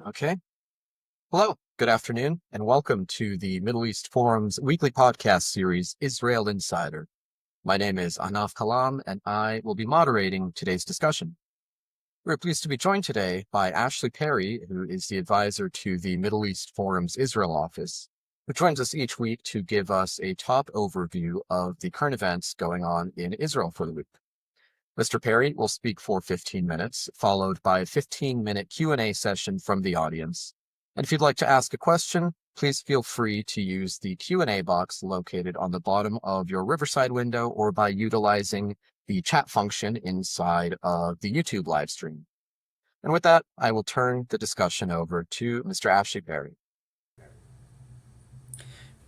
Okay. Hello, good afternoon, and welcome to the Middle East Forum's weekly podcast series, Israel Insider. My name is Anaf Kalam, and I will be moderating today's discussion. We're pleased to be joined today by Ashley Perry, who is the advisor to the Middle East Forum's Israel office, who joins us each week to give us a top overview of the current events going on in Israel for the week. Mr. Perry will speak for 15 minutes, followed by a 15-minute Q&A session from the audience. And if you'd like to ask a question, please feel free to use the Q&A box located on the bottom of your Riverside window or by utilizing the chat function inside of the YouTube live stream. And with that, I will turn the discussion over to Mr. Ashley Perry.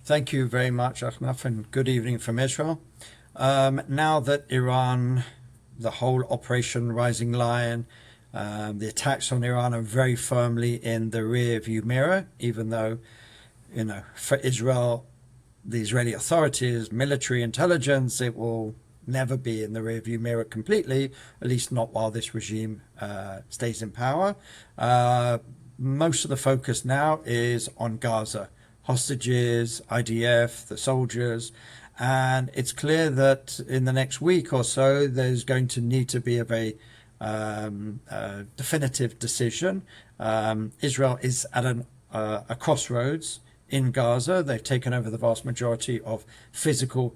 Thank you very much, Ahnaf, and good evening from Israel. Now that Iran, the whole Operation Rising Lion, the attacks on Iran are very firmly in the rear view mirror, even though, for Israel, the Israeli authorities, military intelligence, it will never be in the rear view mirror completely, at least not while this regime stays in power. Most of the focus now is on Gaza, hostages, IDF, the soldiers, and it's clear that in the next week or so, there's going to need to be a very definitive decision. Israel is at a crossroads in Gaza. They've taken over the vast majority of physical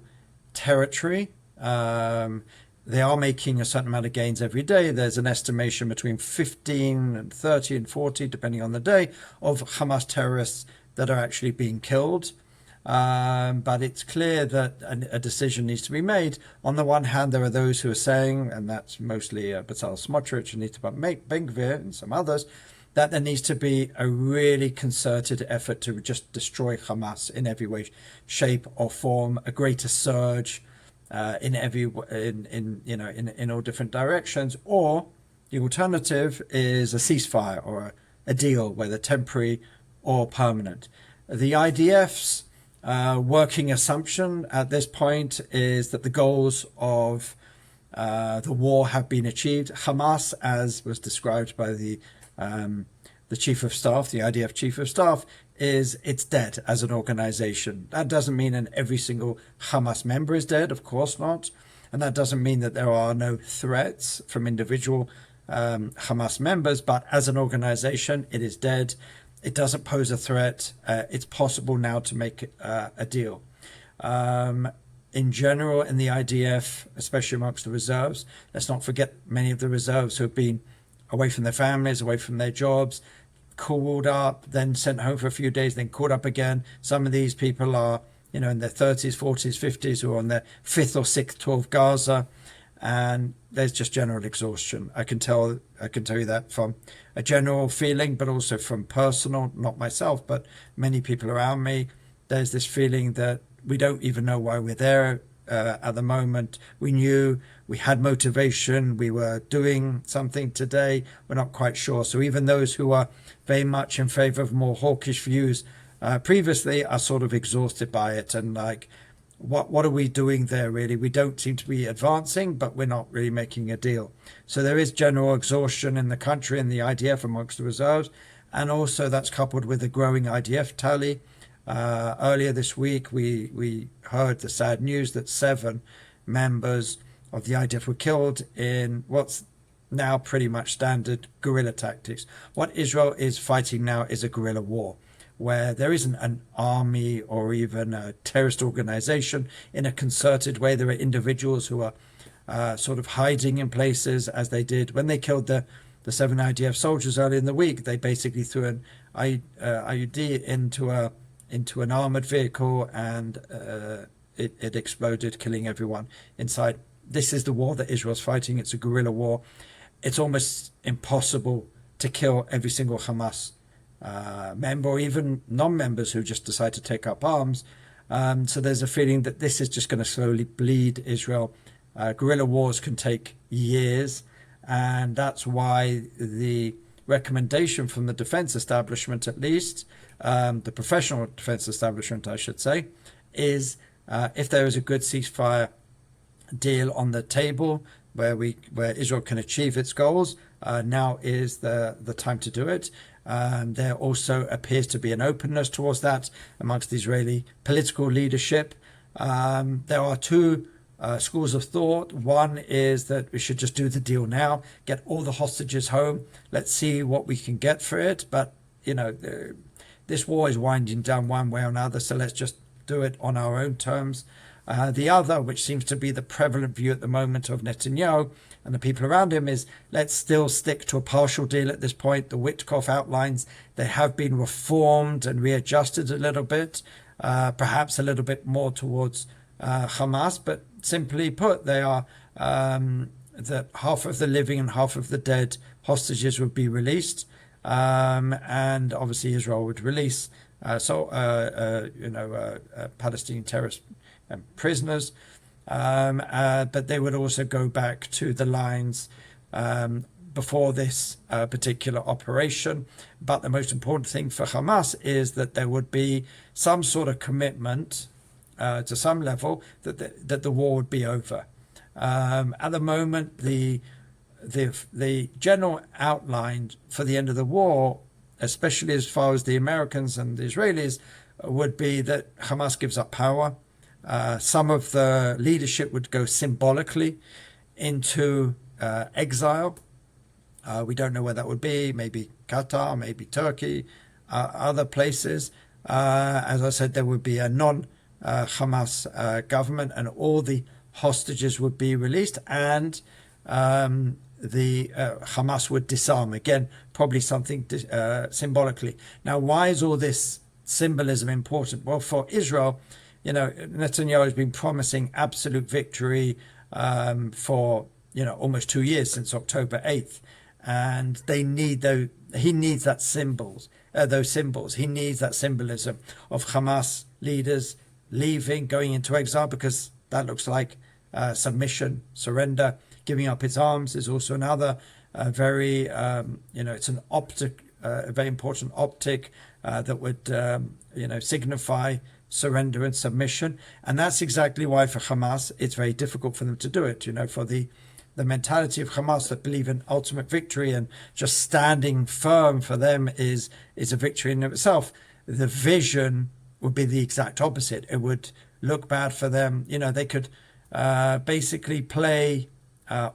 territory. They are making a certain amount of gains every day. There's an estimation between 15 and 30 and 40, depending on the day, of Hamas terrorists that are actually being killed. But it's clear that a decision needs to be made. On the one hand, there are those who are saying, and that's mostly Bezalel Smotrich and Itamar Ben-Gvir and some others, that there needs to be a really concerted effort to just destroy Hamas in every way, shape, or form, a greater surge in all different directions. Or the alternative is a ceasefire or a deal, whether temporary or permanent. The IDF's working assumption at this point is that the goals of the war have been achieved. Hamas, as was described by the chief of staff, the IDF chief of staff, it's dead as an organization. That doesn't mean that every single Hamas member is dead, of course not. And that doesn't mean that there are no threats from individual Hamas members, but as an organization, it is dead. It doesn't pose a threat. It's possible now to make a deal. In general, in the IDF, especially amongst the reserves, let's not forget many of the reserves who have been away from their families, away from their jobs, called up, then sent home for a few days, then called up again. Some of these people are, in their 30s, 40s, 50s, who are on their fifth or sixth tour of Gaza. And there's just general exhaustion. I can tell you that from a general feeling, but also from personal, not myself, but many people around me. There's this feeling that we don't even know why we're there at the moment. We knew we had motivation. We were doing something today. We're not quite sure. So even those who are very much in favor of more hawkish views previously are sort of exhausted by it and like, what are we doing there, really? We don't seem to be advancing, but we're not really making a deal. So there is general exhaustion in the country and the IDF amongst the reserves, and also that's coupled with a growing IDF tally. Earlier this week, we heard the sad news that 7 members of the IDF were killed in what's now pretty much standard guerrilla tactics. What Israel is fighting now is a guerrilla war, where there isn't an army or even a terrorist organization in a concerted way. There are individuals who are sort of hiding in places, as they did when they killed the 7 IDF soldiers earlier in the week. They basically threw an IUD into an armored vehicle, and it exploded, killing everyone inside. This is the war that Israel's fighting. It's a guerrilla war. It's almost impossible to kill every single Hamas member or even non-members who just decide to take up arms. So there's a feeling that this is just going to slowly bleed Israel. Guerrilla wars can take years, and that's why the recommendation from the defense establishment, at least, the professional defense establishment, I should say, is if there is a good ceasefire deal on the table where Israel can achieve its goals, now is the time to do it. There also appears to be an openness towards that amongst the Israeli political leadership. There are two schools of thought. One is that we should just do the deal now, get all the hostages home. Let's see what we can get for it. But, this war is winding down one way or another, so let's just do it on our own terms. The other, which seems to be the prevalent view at the moment of Netanyahu and the people around him, is let's still stick to a partial deal at this point. The Witkoff outlines, they have been reformed and readjusted a little bit, perhaps a little bit more towards Hamas, but simply put, they are that half of the living and half of the dead hostages would be released, and obviously Israel would release Palestinian terrorist prisoners, but they would also go back to the lines before this particular operation. But the most important thing for Hamas is that there would be some sort of commitment to some level that the war would be over. At the moment, the general outline for the end of the war, especially as far as the Americans and the Israelis, would be that Hamas gives up power. Some of the leadership would go symbolically into exile. We don't know where that would be. Maybe Qatar, maybe Turkey, other places. As I said, there would be a non-Hamas government, and all the hostages would be released, and the Hamas would disarm. Again, probably something symbolically. Now, why is all this symbolism important? Well, for Israel, Netanyahu has been promising absolute victory for almost 2 years, since October 8th, and he needs that those symbols. He needs that symbolism of Hamas leaders leaving, going into exile, because that looks like submission, surrender. Giving up his arms is also another very, it's an optic, a very important optic that would, signify surrender and submission. And that's exactly why for Hamas, it's very difficult for them to do it. For the mentality of Hamas that believe in ultimate victory, and just standing firm for them is a victory in itself. The vision would be the exact opposite. It would look bad for them. They could basically play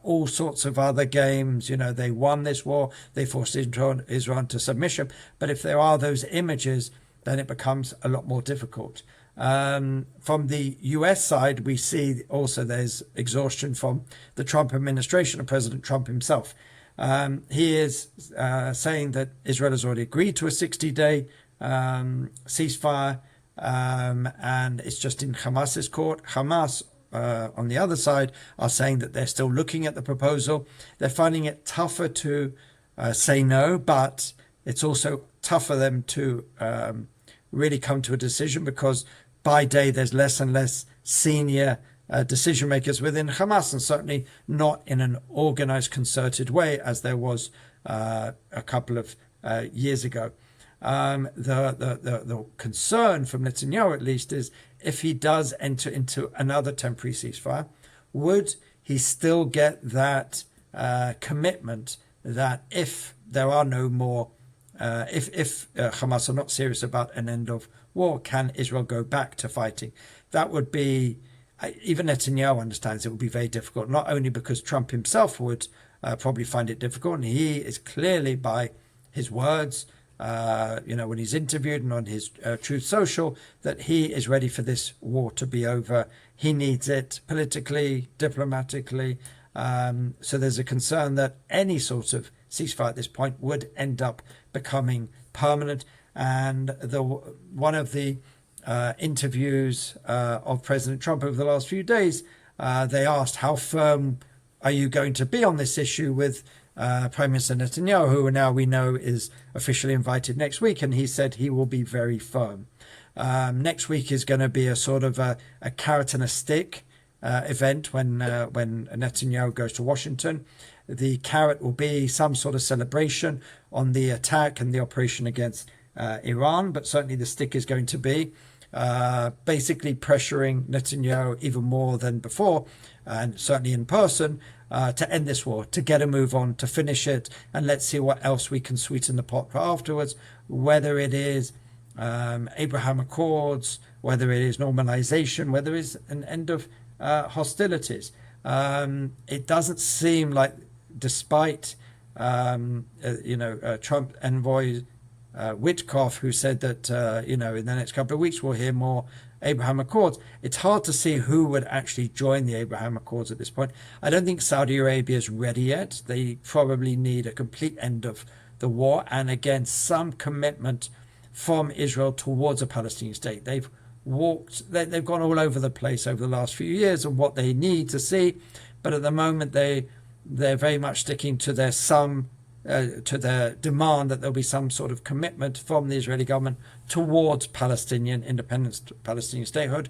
all sorts of other games. They won this war, they forced Israel into submission. But if there are those images, then it becomes a lot more difficult. From the US side, we see also there's exhaustion from the Trump administration and President Trump himself. He is saying that Israel has already agreed to a 60-day ceasefire, and it's just in Hamas's court. Hamas, on the other side, are saying that they're still looking at the proposal. They're finding it tougher to say no, but it's also tough for them to really come to a decision, because by day there's less and less senior decision makers within Hamas, and certainly not in an organized, concerted way as there was a couple of years ago. The concern from Netanyahu, at least, is if he does enter into another temporary ceasefire, would he still get that commitment that if there are no more, if Hamas are not serious about an end of war, can Israel go back to fighting? That would be, even Netanyahu understands it would be very difficult, not only because Trump himself would probably find it difficult, and he is clearly, by his words, when he's interviewed and on his Truth Social, that he is ready for this war to be over. He needs it politically, diplomatically. So there's a concern that any sort of ceasefire at this point would end up becoming permanent. And one of the interviews of President Trump over the last few days, they asked, how firm are you going to be on this issue with Prime Minister Netanyahu, who now we know is officially invited next week, and he said he will be very firm. Next week is going to be a sort of a carrot and a stick event when Netanyahu goes to Washington. The carrot will be some sort of celebration on the attack and the operation against Iran, but certainly the stick is going to be basically pressuring Netanyahu even more than before, and certainly in person, to end this war, to get a move on, to finish it, and let's see what else we can sweeten the pot for afterwards, whether it is Abraham Accords, whether it is normalization, whether it is an end of hostilities. It doesn't seem like, despite Trump envoy Witkoff, who said that in the next couple of weeks we'll hear more Abraham Accords. It's hard to see who would actually join the Abraham Accords at this point. I don't think Saudi Arabia is ready yet. They probably need a complete end of the war, and again some commitment from Israel towards a Palestinian state. They've gone all over the place over the last few years on what they need to see, but at the moment they're very much sticking to their demand that there'll be some sort of commitment from the Israeli government towards Palestinian independence, Palestinian statehood.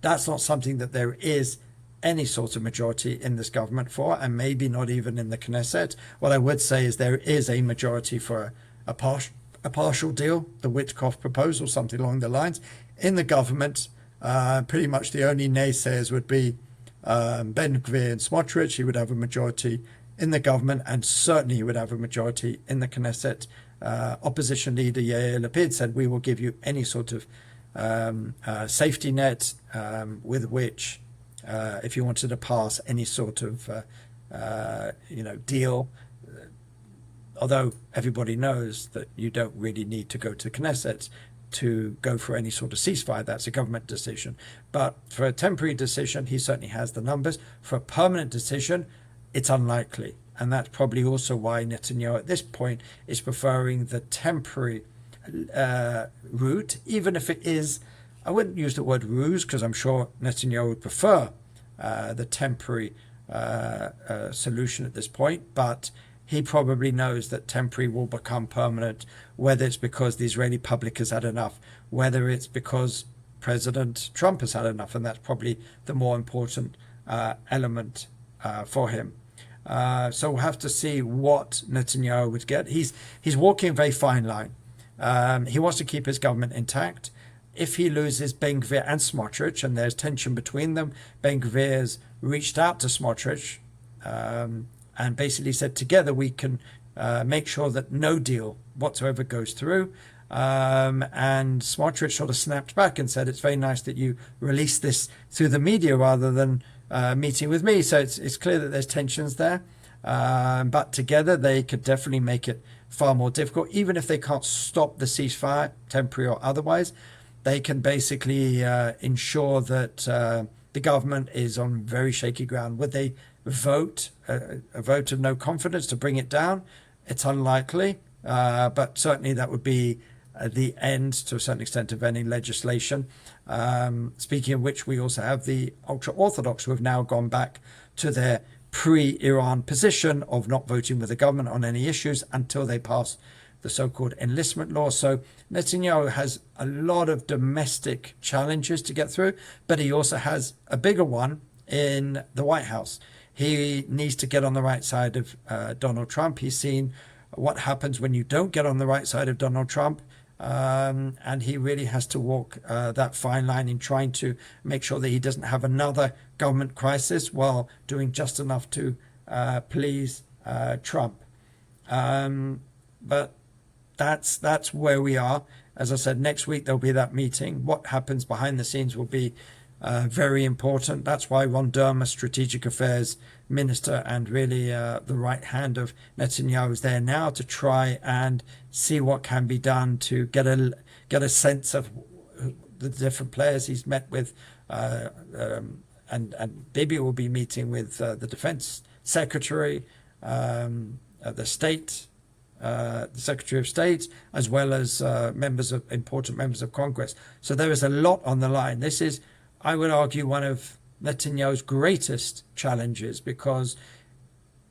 That's not something that there is any sort of majority in this government for, and maybe not even in the Knesset. What I would say is there is a majority for a partial deal, the Witkoff proposal, something along the lines. In the government, pretty much the only naysayers would be Ben-Gvir and Smotrich. He would have a majority in the government, and certainly he would have a majority in the Knesset. Opposition leader Yair Lapid said, we will give you any sort of safety net with which, if you wanted to pass any sort of deal, although everybody knows that you don't really need to go to Knesset to go for any sort of ceasefire. That's a government decision. But for a temporary decision, he certainly has the numbers. For a permanent decision, it's unlikely. And that's probably also why Netanyahu at this point is preferring the temporary route, even if it is, I wouldn't use the word ruse, because I'm sure Netanyahu would prefer the temporary solution at this point, but he probably knows that temporary will become permanent, whether it's because the Israeli public has had enough, whether it's because President Trump has had enough, and that's probably the more important element for him. So we'll have to see what Netanyahu would get. He's walking a very fine line. He wants to keep his government intact. If he loses Ben-Gvir and Smotrich, and there's tension between them, Ben-Gvir's reached out to Smotrich and basically said, together we can make sure that no deal whatsoever goes through. And Smotrich sort of snapped back and said, it's very nice that you release this through the media rather than meeting with me. So it's clear that there's tensions there. But together they could definitely make it far more difficult. Even if they can't stop the ceasefire, temporary or otherwise, they can basically ensure that the government is on very shaky ground. Would they vote a vote of no confidence to bring it down? It's unlikely, but certainly that would be the end to a certain extent of any legislation. Speaking of which, we also have the ultra-Orthodox who have now gone back to their pre-Iran position of not voting with the government on any issues until they pass the so-called enlistment law. So Netanyahu has a lot of domestic challenges to get through, but he also has a bigger one in the White House. He needs to get on the right side of Donald Trump. He's seen what happens when you don't get on the right side of Donald Trump. And he really has to walk that fine line in trying to make sure that he doesn't have another government crisis while doing just enough to please Trump. But that's where we are. As I said, next week there'll be that meeting. What happens behind the scenes will be very important. That's why Ron Dermer, Strategic Affairs Minister and really the right hand of Netanyahu, is there now to try and see what can be done to get a sense of the different players he's met with. And Bibi will be meeting with the Defense Secretary, the Secretary of State, as well as important members of Congress. So there is a lot on the line. This is, I would argue, one of Netanyahu's greatest challenges, because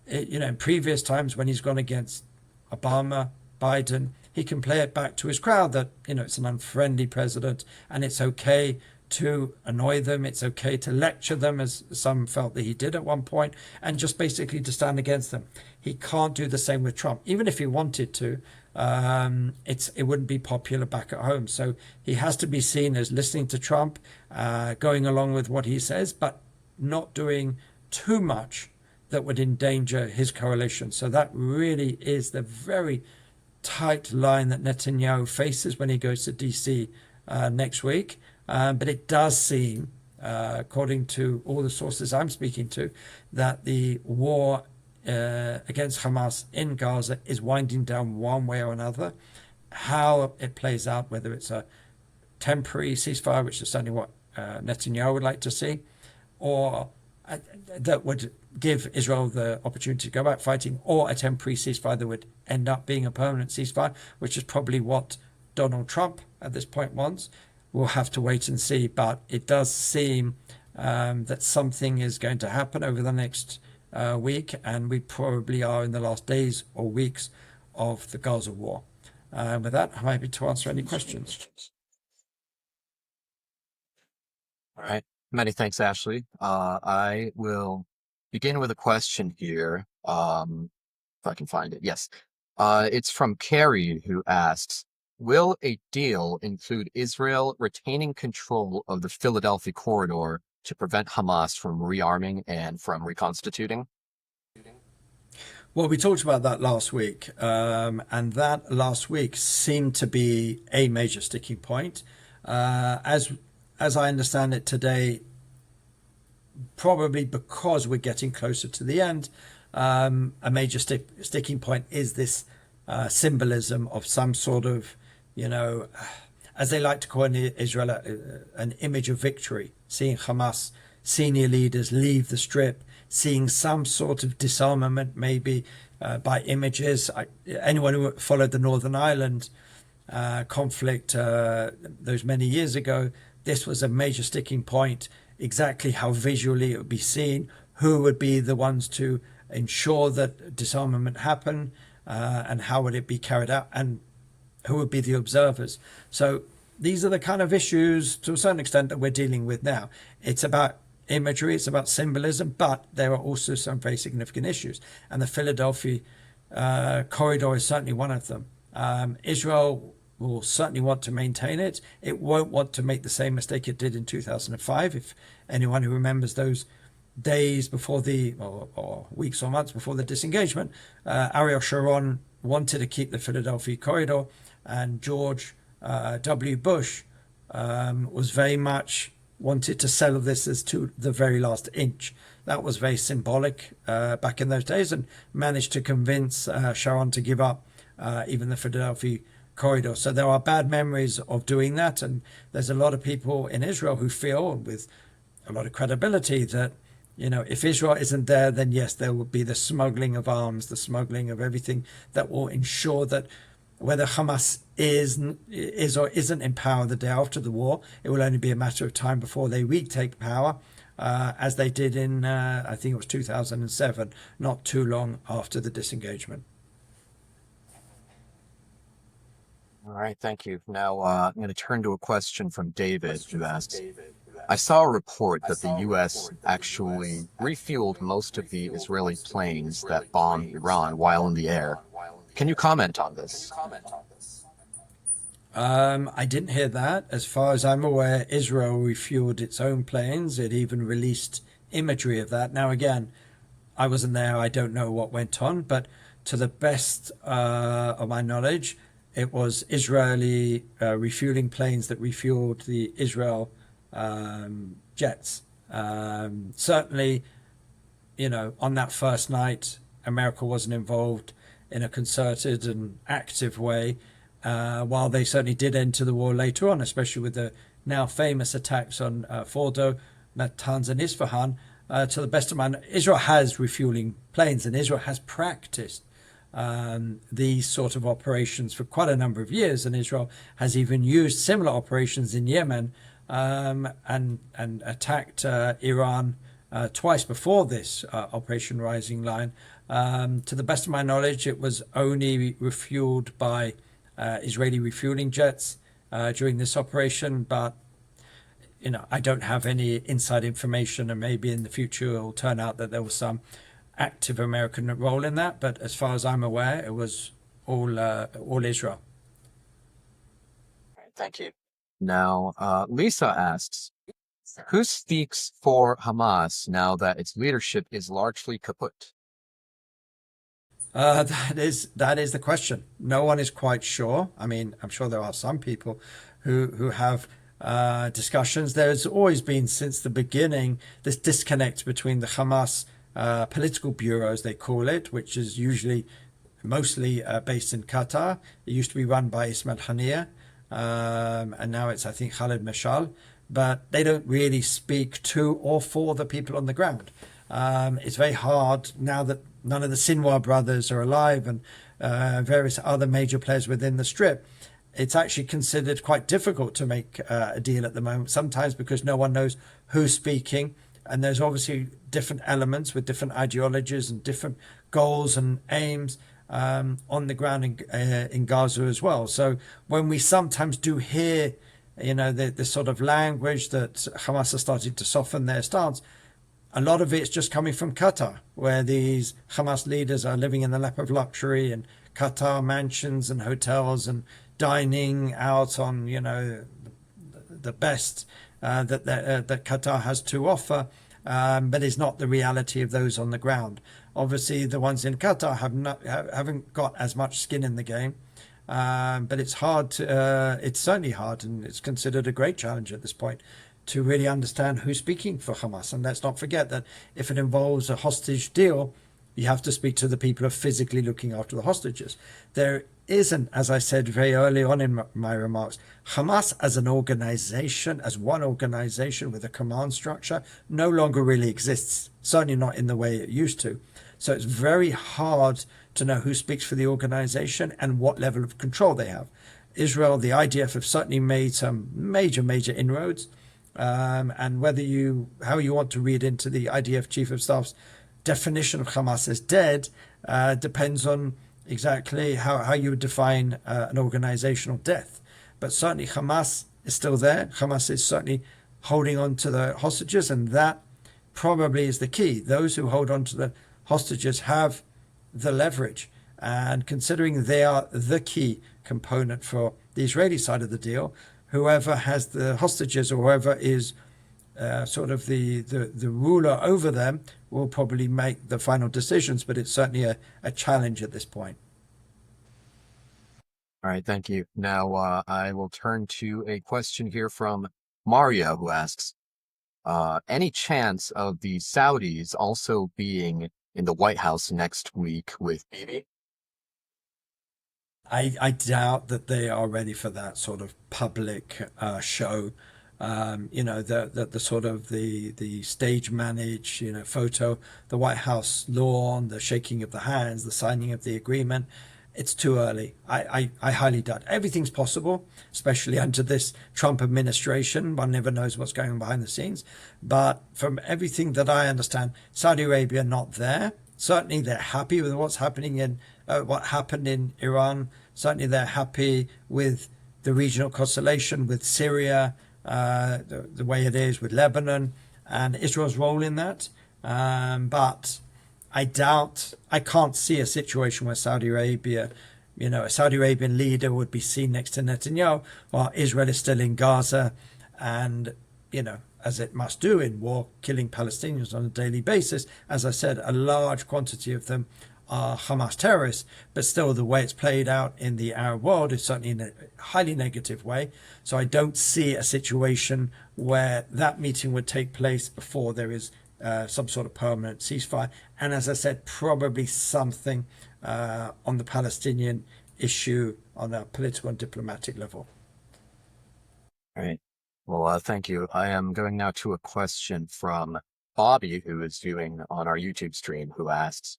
in previous times when he's gone against Obama, Biden, he can play it back to his crowd that it's an unfriendly president and it's okay to annoy them, it's okay to lecture them, as some felt that he did at one point, and just basically to stand against them. He can't do the same with Trump. Even if he wanted to, it wouldn't be popular back at home. So he has to be seen as listening to Trump, going along with what he says, but not doing too much that would endanger his coalition. So that really is the very tight line that Netanyahu faces when he goes to DC next week. But it does seem, according to all the sources I'm speaking to, that the war against Hamas in Gaza is winding down one way or another. How it plays out, whether it's a temporary ceasefire, which is certainly what Netanyahu would like to see, or that would give Israel the opportunity to go back fighting, or a temporary ceasefire that would end up being a permanent ceasefire, which is probably what Donald Trump at this point wants. We'll have to wait and see, but it does seem that something is going to happen over the next week, and we probably are in the last days or weeks of the Gaza War. With that, I'm happy to answer any questions. All right. Many thanks, Ashley. I will begin with a question here. If I can find it. Yes. It's from Carrie, who asks, will a deal include Israel retaining control of the Philadelphia corridor to prevent Hamas from rearming and from reconstituting? Well, we talked about that last week, and that last week seemed to be a major sticking point. As I understand it today, probably because we're getting closer to the end, a major sticking point is this symbolism of some sort of, as they like to call it in Israel, an image of victory, seeing Hamas senior leaders leave the strip, seeing some sort of disarmament, maybe by images. Anyone who followed the Northern Ireland conflict those many years ago, this was a major sticking point, exactly how visually it would be seen, who would be the ones to ensure that disarmament happened, and how would it be carried out, and who would be the observers. So these are the kind of issues, to a certain extent, that we're dealing with now. It's about imagery, it's about symbolism, but there are also some very significant issues. And the Philadelphia corridor is certainly one of them. Israel will certainly want to maintain it. It won't want to make the same mistake it did in 2005. If anyone who remembers those days before or weeks or months before the disengagement, Ariel Sharon wanted to keep the Philadelphia corridor, and George W. Bush was very much wanted to settle this as to the very last inch. That was very symbolic back in those days, and managed to convince Sharon to give up even the Philadelphia corridor. So there are bad memories of doing that, and there's a lot of people in Israel who feel, with a lot of credibility, that if Israel isn't there, then yes, there will be the smuggling of arms, the smuggling of everything that will ensure that whether Hamas is or isn't in power the day after the war, it will only be a matter of time before they retake power, as they did in, I think it was 2007, not too long after the disengagement. All right, thank you. Now I'm going to turn to a question from David, who asks, I saw a report that the U.S. actually refueled most of the Israeli planes that bombed Iran while in the air. Can you comment on this? I didn't hear that. As far as I'm aware, Israel refueled its own planes. It even released imagery of that. Now, again, I wasn't there. I don't know what went on, but to the best of my knowledge, it was Israeli refueling planes that refueled the Israel jets. Certainly, on that first night, America wasn't involved in a concerted and active way, while they certainly did enter the war later on, especially with the now famous attacks on Fordo, Natanz, and Isfahan. To the best of my knowledge, Israel has refueling planes, and Israel has practiced these sort of operations for quite a number of years, and Israel has even used similar operations in Yemen, and attacked Iran twice before this Operation Rising Lion. To the best of my knowledge, it was only refueled by Israeli refueling jets during this operation, but I don't have any inside information, and maybe in the future it will turn out that there was some active American role in that. But as far as I'm aware, it was all Israel. Thank you. Now, Lisa asks, Who speaks for Hamas now that its leadership is largely kaput? That is the question. No one is quite sure. I mean, I'm sure there are some people who have discussions. There's always been since the beginning this disconnect between the Hamas political bureau, as they call it, which is usually mostly based in Qatar. It used to be run by Ismail Haniyeh, and now it's, I think, Khalid Mashal. But they don't really speak to or for the people on the ground. It's very hard now that none of the Sinwar brothers are alive and various other major players within the Strip. It's actually considered quite difficult to make a deal at the moment, sometimes because no one knows who's speaking. And there's obviously different elements with different ideologies and different goals and aims on the ground in Gaza as well. So when we sometimes do hear, the sort of language that Hamas has started to soften their stance, a lot of it's just coming from Qatar, where these Hamas leaders are living in the lap of luxury and Qatar mansions and hotels and dining out on, the best that Qatar has to offer, but is not the reality of those on the ground. Obviously, the ones in Qatar haven't got as much skin in the game, but it's hard. It's certainly hard, and it's considered a great challenge at this point to really understand who's speaking for Hamas. And let's not forget that if it involves a hostage deal, you have to speak to the people who are physically looking after the hostages. There isn't, as I said very early on in my remarks, Hamas as an organization, as one organization with a command structure, no longer really exists, certainly not in the way it used to. So it's very hard to know who speaks for the organization and what level of control they have. Israel, the IDF, have certainly made some major inroads. And how you want to read into the IDF Chief of Staff's definition of Hamas as dead depends on exactly how you would define an organizational death. But certainly Hamas is still there. Hamas is certainly holding on to the hostages, and that probably is the key. Those who hold on to the hostages have the leverage. And considering they are the key component for the Israeli side of the deal, whoever has the hostages or whoever is sort of the ruler over them will probably make the final decisions, but it's certainly a challenge at this point. All right, thank you. Now I will turn to a question here from Mario, who asks, any chance of the Saudis also being in the White House next week with Bibi? I doubt that they are ready for that sort of public show. The sort of the stage managed, photo, the White House lawn, the shaking of the hands, the signing of the agreement. It's too early. I highly doubt. Everything's possible, especially under this Trump administration. One never knows what's going on behind the scenes. But from everything that I understand, Saudi Arabia not there. Certainly, they're happy with what's happening in what happened in Iran. Certainly, they're happy with the regional constellation, with Syria, the way it is, with Lebanon, and Israel's role in that. But I can't see a situation where Saudi Arabia, a Saudi Arabian leader would be seen next to Netanyahu while Israel is still in Gaza and, as it must do in war, killing Palestinians on a daily basis. As I said, a large quantity of them are Hamas terrorists, but still the way it's played out in the Arab world is certainly in a highly negative way. So I don't see a situation where that meeting would take place before there is some sort of permanent ceasefire. And as I said, probably something on the Palestinian issue on a political and diplomatic level. All right. Well, thank you. I am going now to a question from Bobby, who is viewing on our YouTube stream, who asks,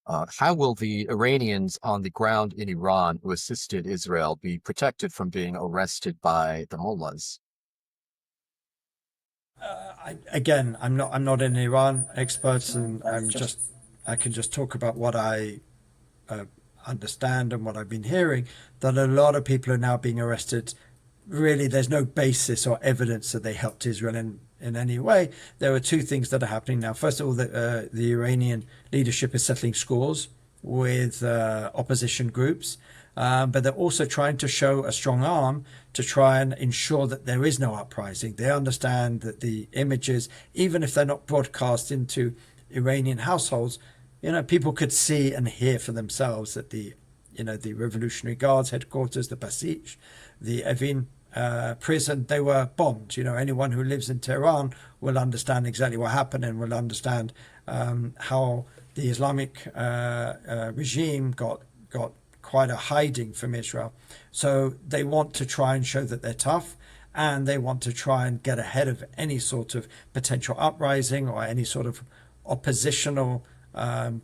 how will the Iranians on the ground in Iran who assisted Israel be protected from being arrested by the mullahs? I'm not an Iran expert, and I can just talk about what I understand and what I've been hearing. That a lot of people are now being arrested. Really, there's no basis or evidence that they helped Israel in any way. There are two things that are happening now. First of all, the Iranian leadership is settling scores with opposition groups. but they're also trying to show a strong arm to try and ensure that there is no uprising. They understand that the images, even if they're not broadcast into Iranian households, people could see and hear for themselves that the Revolutionary Guards headquarters, the Basij, the Evin prison, they were bombed. Anyone who lives in Tehran will understand exactly what happened and will understand how the Islamic regime got quite a hiding from Israel. So they want to try and show that they're tough, and they want to try and get ahead of any sort of potential uprising or any sort of oppositional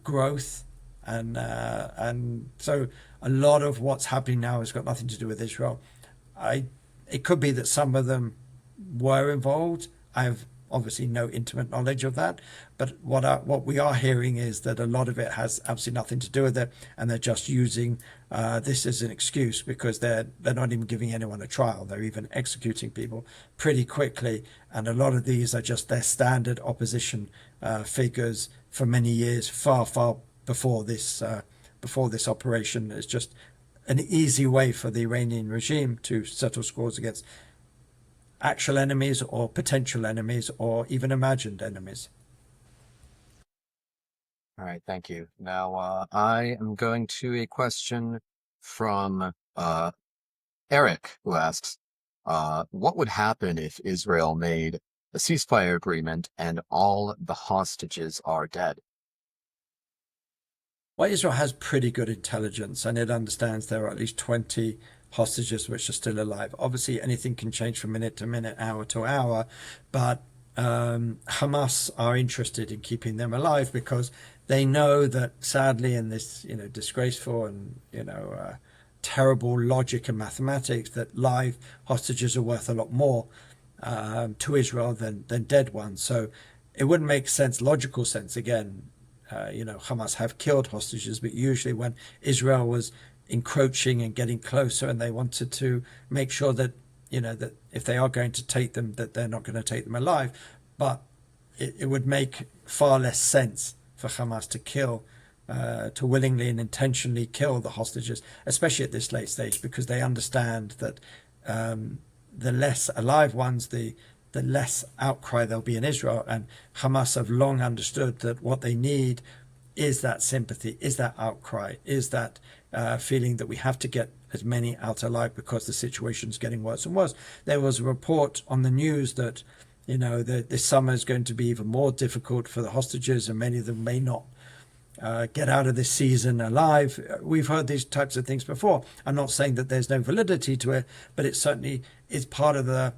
growth. And so a lot of what's happening now has got nothing to do with Israel. It could be that some of them were involved. I have obviously no intimate knowledge of that, but what we are hearing is that a lot of it has absolutely nothing to do with it, and they're just using this as an excuse because they're not even giving anyone a trial. They're even executing people pretty quickly, and a lot of these are just their standard opposition figures for many years, far before this operation. It's just an easy way for the Iranian regime to settle scores against actual enemies or potential enemies or even imagined enemies. All right, thank you. Now, I am going to a question from Eric, who asks, what would happen if Israel made a ceasefire agreement and all the hostages are dead? Well, Israel has pretty good intelligence, and it understands there are at least 20 hostages which are still alive. Obviously, anything can change from minute to minute, hour to hour, but Hamas are interested in keeping them alive because they know that, sadly, in this disgraceful and terrible logic and mathematics, that live hostages are worth a lot more to Israel than dead ones. So it wouldn't make sense, logical sense, again. Hamas have killed hostages, but usually when Israel was encroaching and getting closer, and they wanted to make sure that that if they are going to take them, that they're not going to take them alive. But it would make far less sense for Hamas to willingly and intentionally kill the hostages, especially at this late stage, because they understand that the less alive ones, the less outcry there'll be in Israel. And Hamas have long understood that what they need is that sympathy, is that outcry, is that feeling that we have to get as many out alive because the situation's getting worse and worse. There was a report on the news that this summer is going to be even more difficult for the hostages, and many of them may not get out of this season alive. We've heard these types of things before. I'm not saying that there's no validity to it, but it certainly is part of the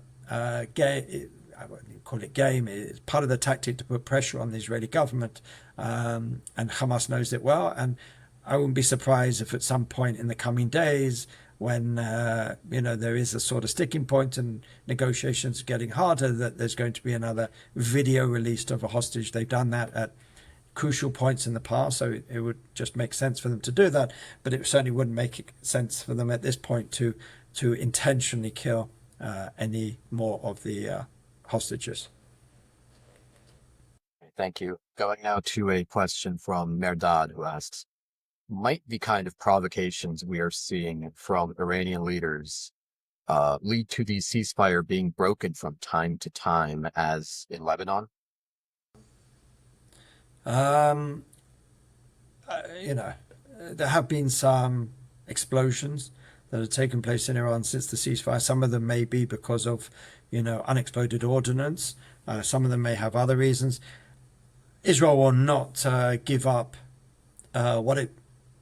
game. I wouldn't call it game. It's part of the tactic to put pressure on the Israeli government, and Hamas knows it well. And I wouldn't be surprised if at some point in the coming days, when there is a sort of sticking point and negotiations are getting harder, that there's going to be another video released of a hostage. They've done that at crucial points in the past, so it would just make sense for them to do that. But it certainly wouldn't make sense for them at this point to intentionally kill any more of the hostages. Thank you. Going now to a question from Merdad, who asks, might the kind of provocations we are seeing from Iranian leaders lead to the ceasefire being broken from time to time, as in Lebanon? There have been some explosions that have taken place in Iran since the ceasefire. Some of them may be because of, unexploded ordnance. Some of them may have other reasons. Israel will not give up what it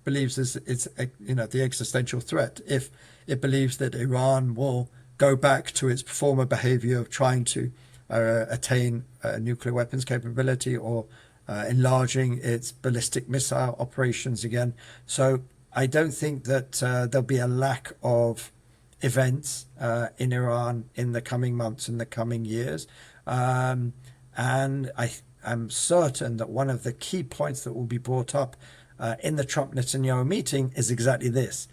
believes is the existential threat. If it believes that Iran will go back to its former behavior of trying to attain nuclear weapons capability or enlarging its ballistic missile operations again. So I don't think that there'll be a lack of events in Iran in the coming months, in the coming years. And I'm certain that one of the key points that will be brought up in the Trump-Netanyahu meeting is exactly this,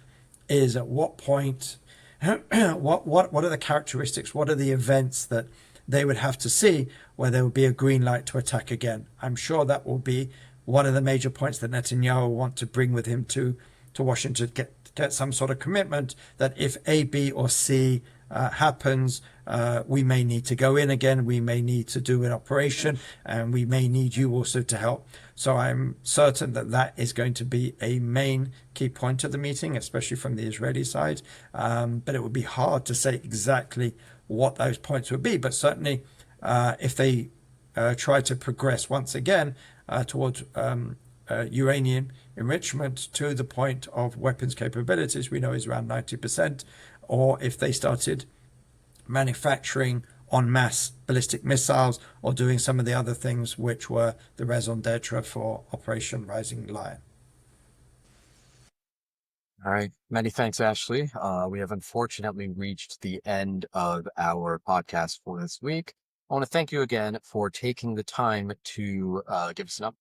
is at what point, what are the characteristics, what are the events that they would have to see where there would be a green light to attack again. I'm sure that will be one of the major points that Netanyahu will want to bring with him to Washington get some sort of commitment that if A, B, or C happens, we may need to go in again, we may need to do an operation, and we may need you also to help. So I'm certain that that is going to be a main key point of the meeting, especially from the Israeli side. But it would be hard to say exactly what those points would be. But certainly, if they try to progress once again towards uranium enrichment to the point of weapons capabilities, we know is around 90%, or if they started manufacturing en masse ballistic missiles or doing some of the other things which were the raison d'etre for Operation Rising Lion. All right. Many thanks, Ashley. We have unfortunately reached the end of our podcast for this week. I want to thank you again for taking the time to give us an update.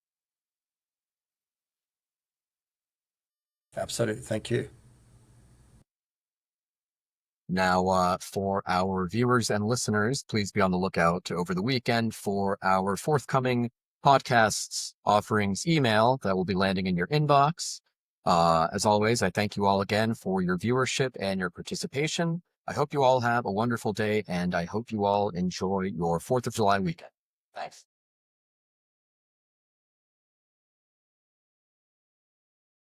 Absolutely. Thank you. Now, for our viewers and listeners, please be on the lookout over the weekend for our forthcoming podcasts offerings email that will be landing in your inbox. As always, I thank you all again for your viewership and your participation. I hope you all have a wonderful day, and I hope you all enjoy your 4th of July weekend. Thanks.